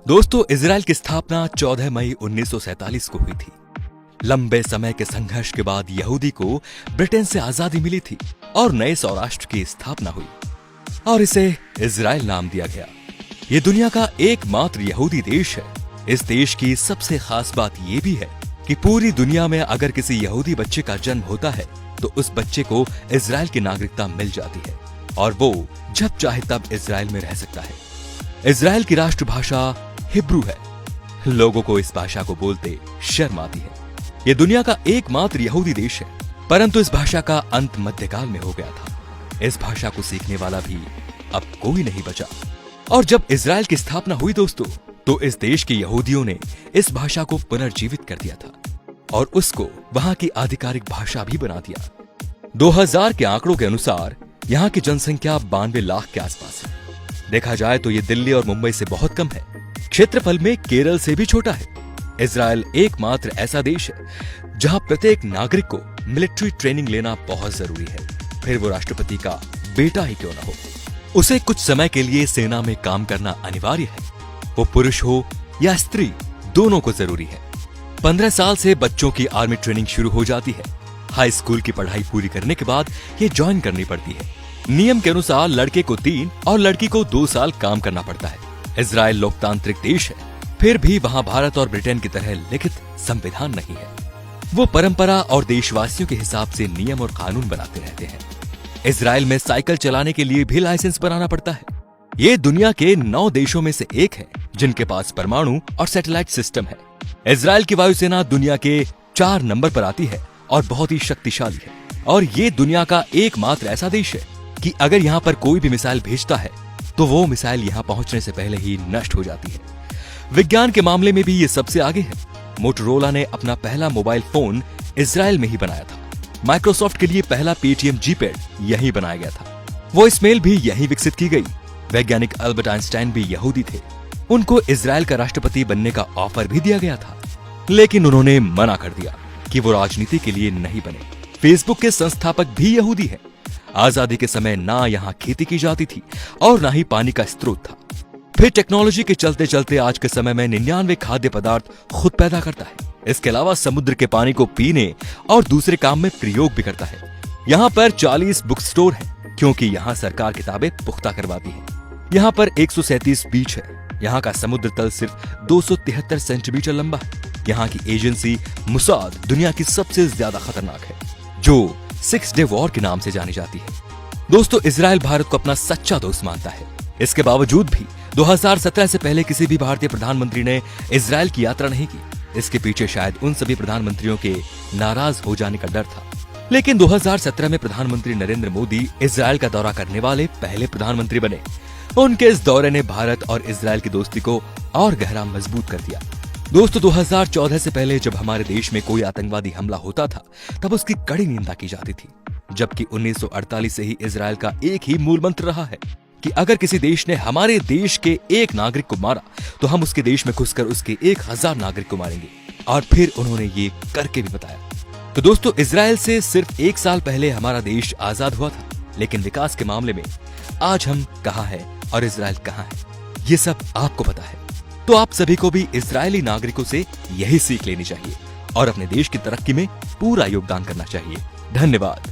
दोस्तों, इजराइल की स्थापना 14 मई 1947 को हुई थी। लंबे समय के संघर्ष के बाद यहूदी को ब्रिटेन से आजादी मिली थी और नए सौराष्ट्र की स्थापना हुई और इसे इजराइल नाम दिया गया। ये दुनिया का एकमात्र यहूदी देश है। इस देश की सबसे खास बात यह भी है कि पूरी दुनिया में अगर किसी यहूदी बच्चे का जन्म होता है तो उस बच्चे को इजराइल की नागरिकता मिल जाती है और वो जब चाहे तब इजराइल में रह सकता है। इजराइल की राष्ट्रभाषा हिब्रू है। लोगों को इस भाषा को बोलते शर्म आती है। यह दुनिया का एकमात्र यहूदी देश है, परंतु इस भाषा का अंत मध्यकाल में हो गया था। इस भाषा को सीखने वाला भी अब कोई नहीं बचा। और जब इजराइल की स्थापना हुई दोस्तों, तो इस देश के यहूदियों ने इस भाषा को पुनर्जीवित कर दिया था और उसको वहां की आधिकारिक भाषा भी बना दिया। 2000 के आंकड़ों के अनुसार यहाँ की जनसंख्या 92 लाख के आसपास है। देखा जाए तो ये दिल्ली और मुंबई से बहुत कम है। क्षेत्रफल में केरल से भी छोटा है। इजराइल एकमात्र ऐसा देश है जहां प्रत्येक नागरिक को मिलिट्री ट्रेनिंग लेना बहुत जरूरी है, फिर वो राष्ट्रपति का बेटा ही क्यों ना हो। उसे कुछ समय के लिए सेना में काम करना अनिवार्य है। वो पुरुष हो या स्त्री, दोनों को जरूरी है। 15 साल से बच्चों की आर्मी ट्रेनिंग शुरू हो जाती है। हाई स्कूल की पढ़ाई पूरी करने के बाद ये ज्वाइन करनी पड़ती है। नियम के अनुसार लड़के को 3 और लड़की को 2 साल काम करना पड़ता है। इजराइल लोकतांत्रिक देश है, फिर भी वहां भारत और ब्रिटेन की तरह लिखित संविधान नहीं है। वो परंपरा और देशवासियों के हिसाब से नियम और कानून बनाते रहते हैं। इजराइल में साइकिल चलाने के लिए भी लाइसेंस बनाना पड़ता है। ये दुनिया के 9 देशों में से एक है जिनके पास परमाणु और सैटेलाइट सिस्टम है। इजराइल की वायुसेना दुनिया के 4 नंबर पर आती है और बहुत ही शक्तिशाली है। और ये दुनिया का एकमात्र ऐसा देश है कि अगर यहाँ पर कोई भी मिसाइल भेजता है तो वो मिसाइल यहाँ पहुंचने से पहले ही नष्ट हो जाती है। विज्ञान के मामले में भी ये सबसे आगे है। मोटोरोला ने अपना पहला मोबाइल फोन इजराइल में ही बनाया था। माइक्रोसॉफ्ट के लिए पहला पेटीएम जीपैड यहीं बनाया गया था। वॉइसमेल भी यहीं विकसित की गई। वैज्ञानिक अल्बर्ट आइंस्टाइन भी यहूदी थे। उनको इजराइल का राष्ट्रपति बनने का ऑफर भी दिया गया था, लेकिन उन्होंने मना कर दिया कि वो राजनीति के लिए नहीं बने। फेसबुक के संस्थापक भी यहूदी हैं। आजादी के समय ना यहाँ खेती की जाती थी और ना ही पानी का स्रोत था। फिर टेक्नोलॉजी के चलते चलते आज के समय में 99 खाद्य पदार्थ खुद पैदा करता है। इसके अलावा समुद्र के पानी को पीने और दूसरे काम में प्रयोग भी करता है। यहाँ पर 40 बुक स्टोर है क्योंकि यहाँ सरकार किताबें पुख्ता करवाती है। यहाँ पर 137 बीच है। यहाँ का समुद्र तल सिर्फ 273 सेंटीमीटर लंबा है। यहाँ की एजेंसी मुसाद दुनिया की सबसे ज्यादा खतरनाक है, जो 6 डे वॉर के नाम से जानी जाती है। दोस्तों, इजराइल भारत को अपना सच्चा दोस्त मानता है। इसके बावजूद भी 2017 से पहले किसी भी भारतीय प्रधानमंत्री ने इजराइल की यात्रा नहीं की। इसके पीछे शायद उन सभी प्रधानमंत्रियों के नाराज हो जाने का डर था। लेकिन 2017 में प्रधानमंत्री नरेंद्र मोदी इजराइल का दौरा करने वाले पहले प्रधानमंत्री बने। उनके इस दौरे ने भारत और इजराइल की दोस्ती को और गहरा मजबूत कर दिया। दोस्तों, 2014 से पहले जब हमारे देश में कोई आतंकवादी हमला होता था तब उसकी कड़ी निंदा की जाती थी, जबकि 1948 से ही इजराइल का एक ही मूल मंत्र रहा है कि अगर किसी देश ने हमारे देश के एक नागरिक को मारा तो हम उसके देश में घुसकर उसके 1000 नागरिक को मारेंगे। और फिर उन्होंने ये करके भी बताया। तो दोस्तों, इजराइल से सिर्फ 1 साल पहले हमारा देश आजाद हुआ था, लेकिन विकास के मामले में आज हम कहाँ हैं और इजराइल कहाँ है, ये सब आपको पता है। तो आप सभी को भी इजरायली नागरिकों से यही सीख लेनी चाहिए और अपने देश की तरक्की में पूरा योगदान करना चाहिए। धन्यवाद।